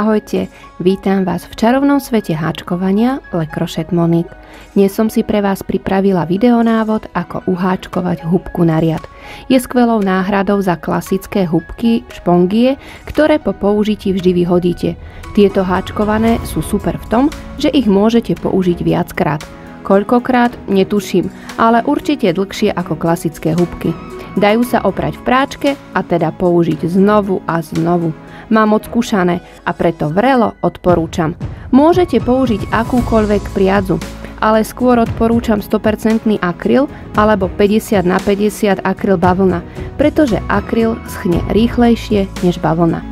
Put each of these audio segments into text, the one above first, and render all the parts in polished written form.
Ahojte, vítam vás v čarovnom svete háčkovania Le Crochet Monique. Dnes som si pre vás pripravila videonávod, ako uháčkovať húbku na riad. Je skvelou náhradou za klasické húbky špongie, ktoré po použití vždy vyhodíte. Tieto háčkované sú super v tom, že ich môžete použiť viackrát. Koľkokrát? Netuším, ale určite dlhšie ako klasické húbky. Dajú sa oprať v práčke a teda použiť znovu a znovu. Mám odskúšané a preto vrelo odporúčam. Môžete použiť akúkoľvek priadzu, ale skôr odporúčam 100% akryl alebo 50x50 akryl bavlna, pretože akryl schne rýchlejšie než bavlna.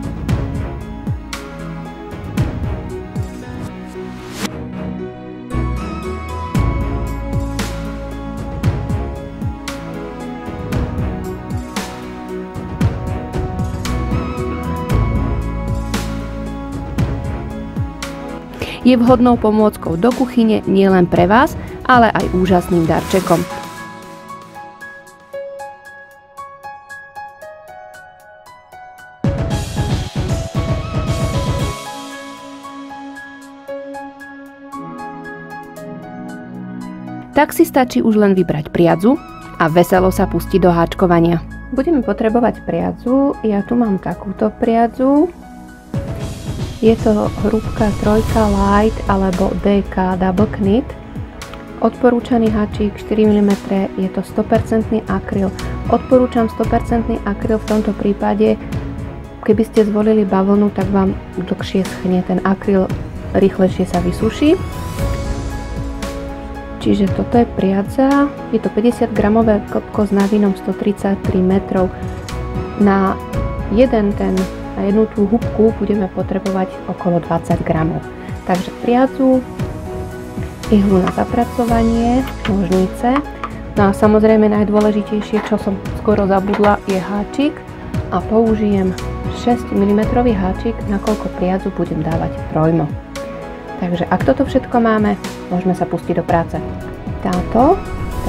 Je vhodnou pomôckou do kuchyne nielen pre vás, ale aj úžasným darčekom. Tak si stačí už len vybrať priadzu a veselo sa pustiť do háčkovania. Budeme potrebovať priadzu, ja tu mám takúto priadzu. Je to hrúbka 3 Light alebo DK Double Knit. Odporúčaný háčik 4 mm, je to 100% akryl. Odporúčam 100% akryl v tomto prípade. Keby ste zvolili bavlnu, tak vám dlhšie schne, ten akryl rýchlejšie sa vysuší. Čiže toto je priadza, je to 50 gramové klpko s návinom 133 metrov. Na jednu tú húbku budeme potrebovať okolo 20 gramov. Takže priadzu, ihlu na zapracovanie, nožnice. No a samozrejme najdôležitejšie, čo som skoro zabudla, je háčik a použijem 6 mm háčik, nakoľko priadzu budem dávať trojmo. Takže ak toto všetko máme, môžeme sa pustiť do práce. Tá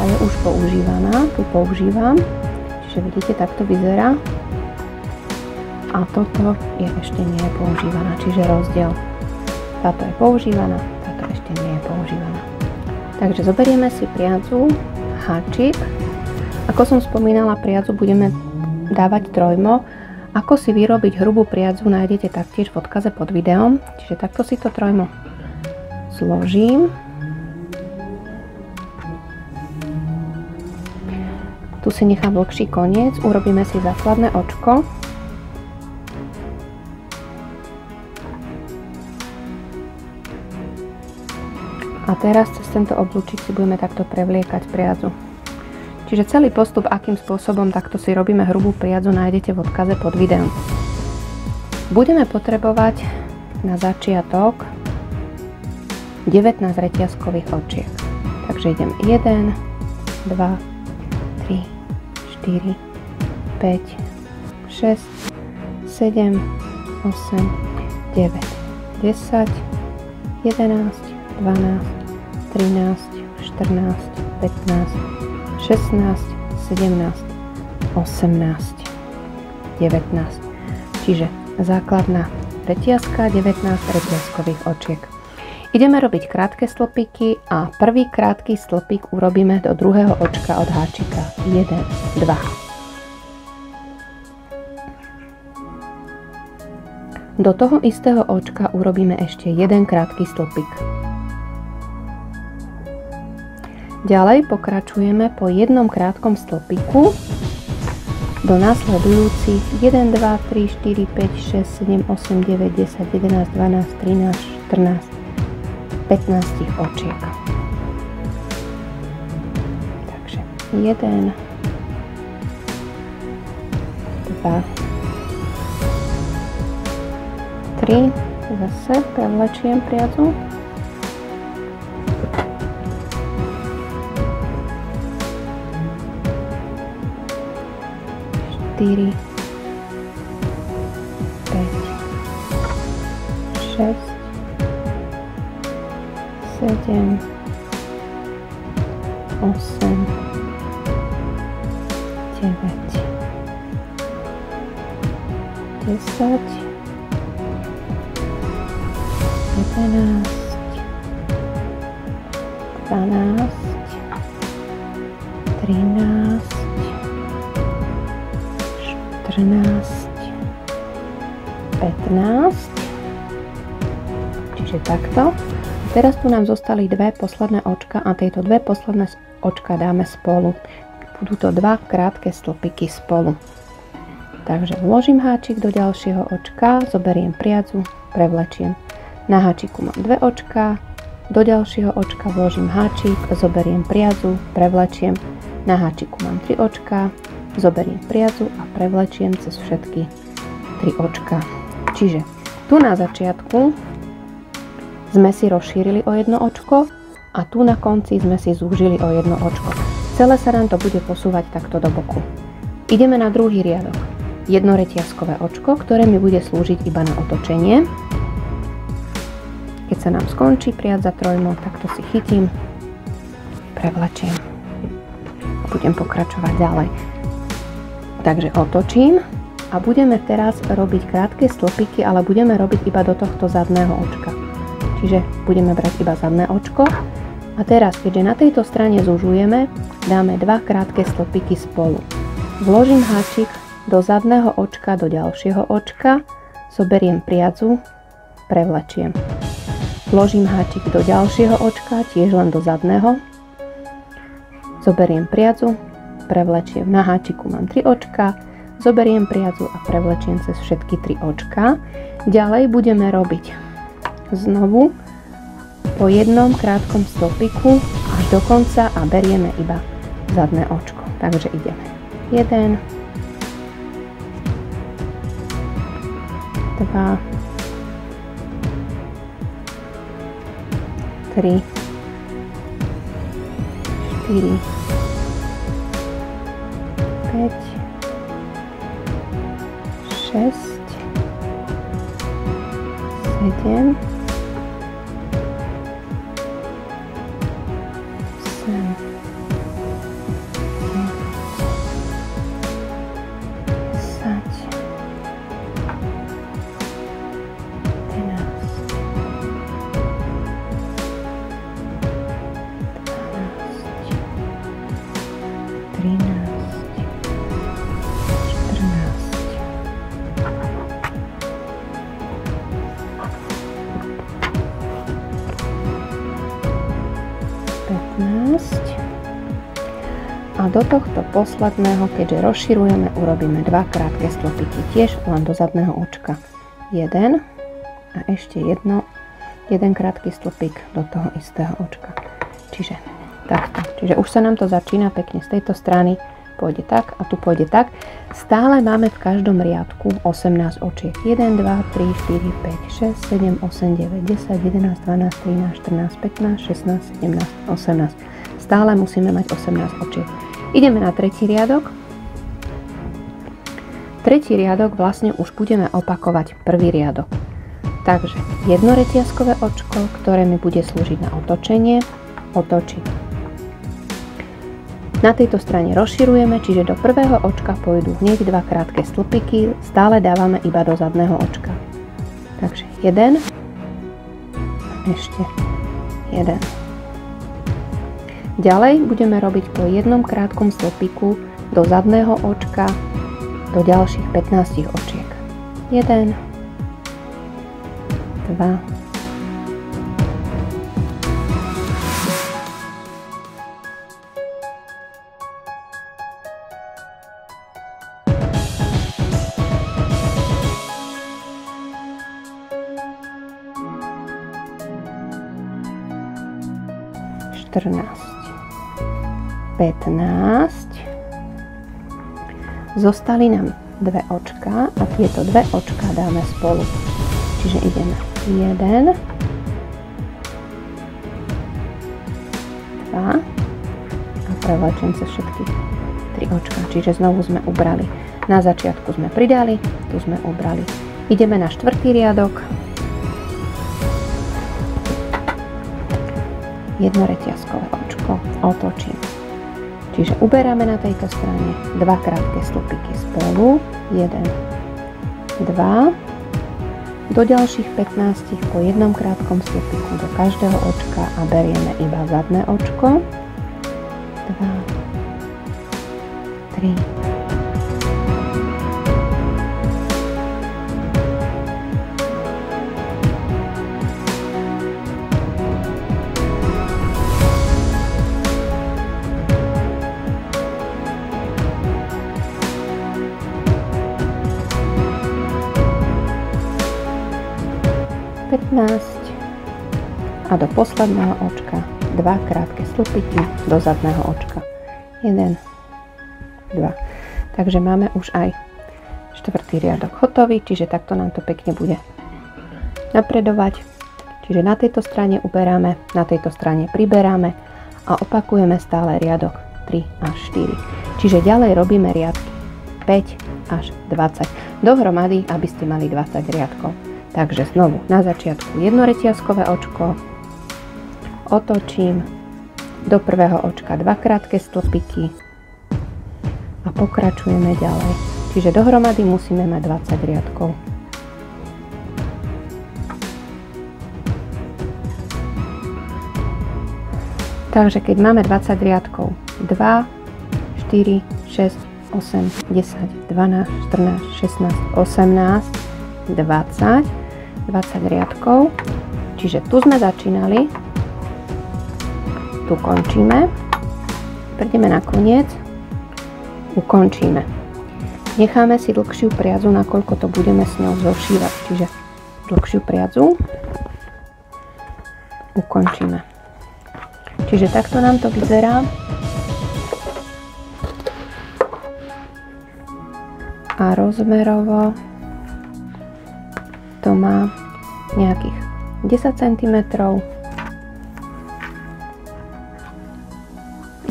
je už používaná, tu používam, čiže vidíte, takto vyzerá. A toto je ešte nie je používaná, čiže rozdiel. Táto je používaná, táto ešte nie je používaná. Takže zoberieme si priadzu, háčik. Ako som spomínala, priadzu budeme dávať trojmo. Ako si vyrobiť hrubú priadzu, nájdete taktiež v odkaze pod videom. Čiže takto si to trojmo zložím. Tu si nechám dlhší koniec, urobíme si základné očko. A teraz cez tento oblúčik si budeme takto prevliekať priadzu. Čiže celý postup, akým spôsobom takto si robíme hrubú priadzu, nájdete v odkaze pod videom. Budeme potrebovať na začiatok 19 reťazkových očiek. Takže idem 1, 2, 3, 4, 5, 6, 7, 8, 9, 10, 11, 12, 13, 14, 15, 16, 17, 18, 19. Čiže základná reťazka, 19 reťazkových očiek. Ideme robiť krátke stĺpiky a prvý krátky stĺpik urobíme do druhého očka od háčika. 1, 2. Do toho istého očka urobíme ešte jeden krátky stĺpik. Ďalej pokračujeme po jednom krátkom stĺpiku do následujúcich 1, 2, 3, 4, 5, 6, 7, 8, 9, 10, 11, 12, 13, 14, 15 očiek. Takže 1, 2, 3, zase prevlečiem priadzu. 4, 5, 6, 7, 8, 9, 10, 11, 12, 11, 12, 13, 14, 15, čiže takto. Teraz tu nám zostali dve posledné očka a tieto dve posledné očka dáme spolu. Budú to dva krátke stĺpiky spolu. Takže vložím háčik do ďalšieho očka, zoberiem priadzu, prevlečiem. Na háčiku mám dve očka, do ďalšieho očka vložím háčik, zoberiem priadzu, prevlečiem. Na háčiku mám 3 očka, zoberiem priadzu a prevlečiem cez všetky 3 očka. Čiže tu na začiatku sme si rozšírili o jedno očko a tu na konci sme si zúžili o jedno očko. Celé sa nám to bude posúvať takto do boku. Ideme na druhý riadok. Jednoreťazkové očko, ktoré mi bude slúžiť iba na otočenie. Keď sa nám skončí priadza trojmo, takto si chytím, prevlečiem. Budem pokračovať ďalej. Takže otočím a budeme teraz robiť krátke stĺpiky, ale budeme robiť iba do tohto zadného očka. Čiže budeme brať iba zadné očko. A teraz, keďže na tejto strane zužujeme, dáme dva krátke stĺpiky spolu. Vložím háčik do zadného očka, do ďalšieho očka, zoberiem priadzu, prevlečiem. Vložím háčik do ďalšieho očka, tiež len do zadného, zoberiem priadzu, prevlečiem. Na háčiku mám 3 očka, zoberiem priadzu a prevlečiem cez všetky 3 očka. Ďalej budeme robiť znovu po jednom krátkom stĺpiku až do konca a berieme iba zadné očko. Takže ideme. 1, 2, 3, 4, 5, 6, 7, 15 a do tohto posledného, keďže rozširujeme, urobíme dva krátke stĺpiky, tiež len do zadného očka. 1 a ešte jeden krátky stĺpik do toho istého očka. Čiže takto. Čiže už sa nám to začína pekne z tejto strany, pôjde tak a tu pôjde tak. Stále máme v každom riadku 18 očiek. 1, 2, 3, 4, 5, 6, 7, 8, 9, 10, 11, 12, 13, 14, 15, 16, 17, 18. Stále musíme mať 18 očiek. Ideme na tretí riadok. Tretí riadok vlastne už budeme opakovať prvý riadok. Takže jedno reťazkové očko, ktoré mi bude slúžiť na otočenie, otočím. Na tejto strane rozširujeme, čiže do prvého očka pôjdu hneď dva krátke stĺpiky, stále dávame iba do zadného očka. Takže 1, ešte 1. Ďalej budeme robiť po jednom krátkom stĺpiku do zadného očka do ďalších 15 očiek. 1, 2, 14, 15, zostali nám dve očka a tieto dve očka dáme spolu. Čiže ideme 1, 2 a prevlečím sa všetky 3 očka. Čiže znovu sme ubrali. Na začiatku sme pridali, tu sme ubrali. Ideme na štvrtý riadok. Jedno reťazkové očko otočím. Čiže uberáme na tejto strane dva krátke stĺpiky spolu. 1, 2 do ďalších 15 po jednom krátkom stĺpiku do každého očka a berieme iba zadné očko. 2, 3, 15 a do posledného očka 2 krátke stĺpiky do zadného očka. 1, 2. Takže máme už aj 4. riadok hotový, čiže takto nám to pekne bude napredovať. Čiže na tejto strane uberáme, na tejto strane priberáme a opakujeme stále riadok 3 až 4. Čiže ďalej robíme riadky 5 až 20. Dohromady, aby ste mali 20 riadkov. Takže znovu na začiatku jedno reťazkové očko, otočím, do prvého očka 2 krátke stĺpiky a pokračujeme ďalej. Čiže dohromady musíme mať 20 riadkov. Takže keď máme 20 riadkov, 2, 4, 6, 8, 10, 12, 14, 16, 18, 20 riadkov, čiže tu sme začínali, tu končíme, prídeme na koniec, ukončíme. Necháme si dlhšiu priadzu, nakoľko to budeme s ňou zošívať, čiže dlhšiu priadzu, ukončíme. Čiže takto nám to vyzerá. A rozmerovo to má nejakých 10 cm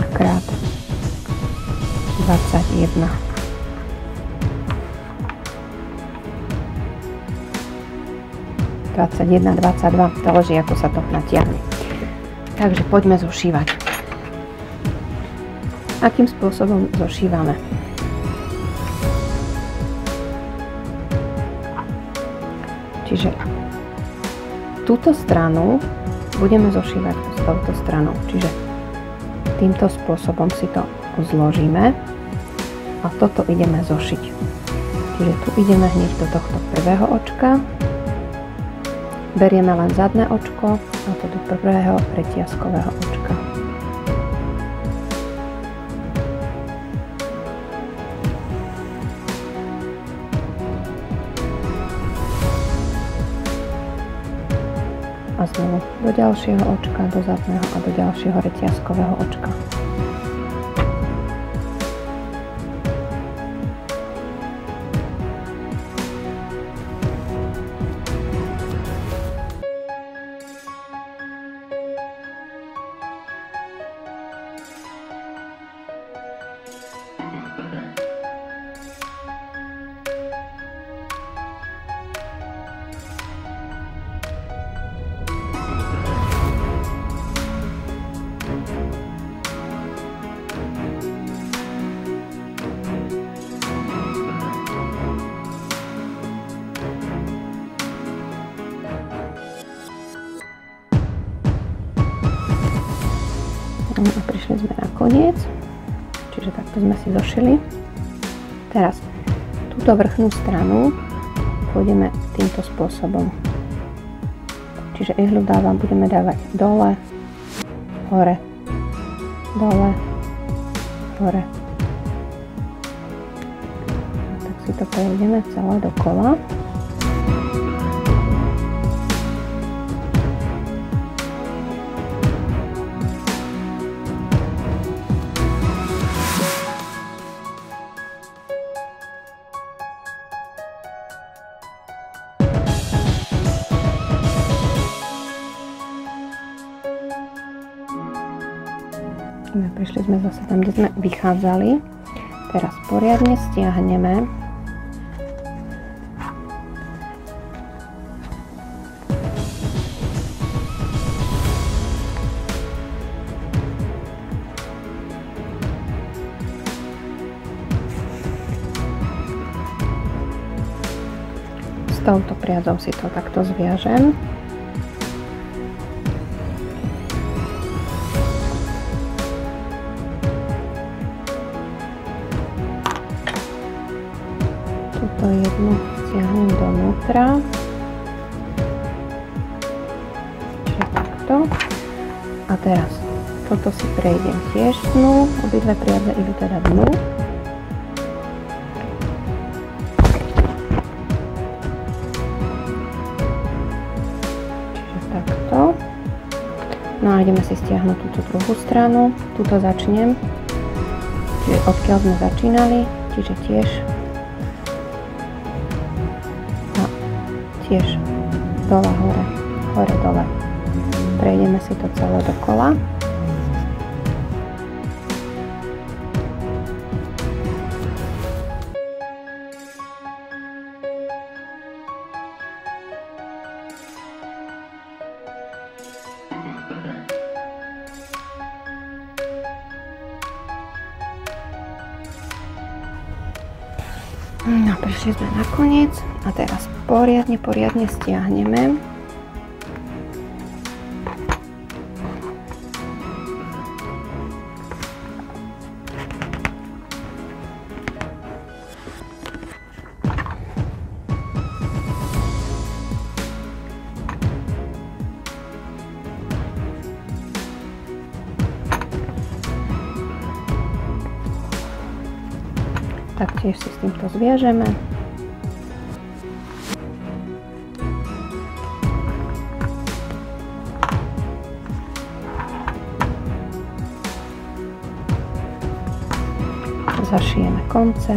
krát 21. (21, 22), záleží ako sa to natiahne. Takže poďme zošívať. Akým spôsobom zošívame? Čiže túto stranu budeme zošívať s touto stranou. Čiže týmto spôsobom si to zložíme a toto ideme zošiť. Čiže tu ideme hneď do tohto prvého očka. Berieme len zadné očko a to do prvého reťazkového očka. A znovu do ďalšieho očka, do zadného a do ďalšieho reťazkového očka. A prišli sme na koniec, čiže takto sme si zošili. Teraz túto vrchnú stranu pôjdeme týmto spôsobom. Čiže ihlu budeme dávať dole, hore, dole, hore. A tak si to prejdeme celé dokola. Prišli sme zase tam, kde sme vychádzali. Teraz poriadne stiahneme. Z touto priadzou si to takto zviažem. Tuto jednu stiahnem donútra. Čiže takto. A teraz toto si prejdem tiež dnu. Obidve priadze idú teda dnu. No a ideme si stiahnuť túto druhú stranu. Tuto začnem. Čiže odkiaľ sme začínali. Čiže tiež. A tiež dole, hore. Hore, dole. Prejdeme si to celé dokola. No, prišli sme na koniec a teraz poriadne stiahneme. Taktiež si s týmto zviažeme. Zašijeme konce.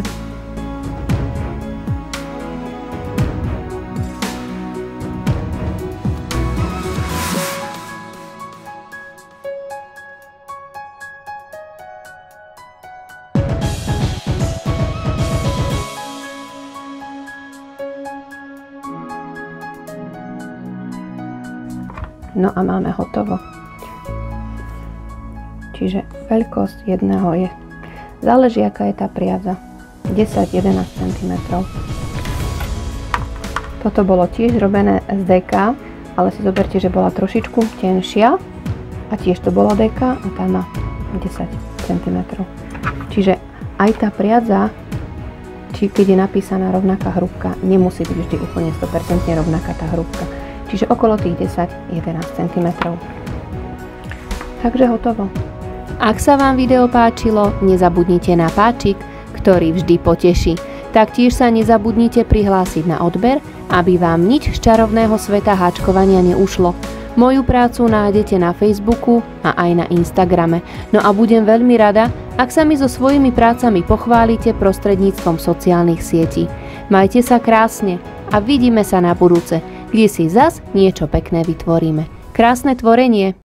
No a máme hotovo. Čiže veľkosť jedného je, záleží aká je tá priadza, 10-11 cm. Toto bolo tiež robené z DK, ale si zoberte, že bola trošičku tenšia a tiež to bola DK a tá má 10 cm. Čiže aj tá priadza, či keď je napísaná rovnaká hrúbka, nemusí byť vždy úplne 100% rovnaká tá hrúbka. Čiže okolo tých 10-11 cm. Takže hotovo. Ak sa vám video páčilo, nezabudnite na páčik, ktorý vždy poteší. Taktiež sa nezabudnite prihlásiť na odber, aby vám nič z čarovného sveta háčkovania neušlo. Moju prácu nájdete na Facebooku a aj na Instagrame. No a budem veľmi rada, ak sa mi so svojimi prácami pochválite prostredníctvom sociálnych sietí. Majte sa krásne a vidíme sa na budúce, kde si zas niečo pekné vytvoríme. Krásne tvorenie!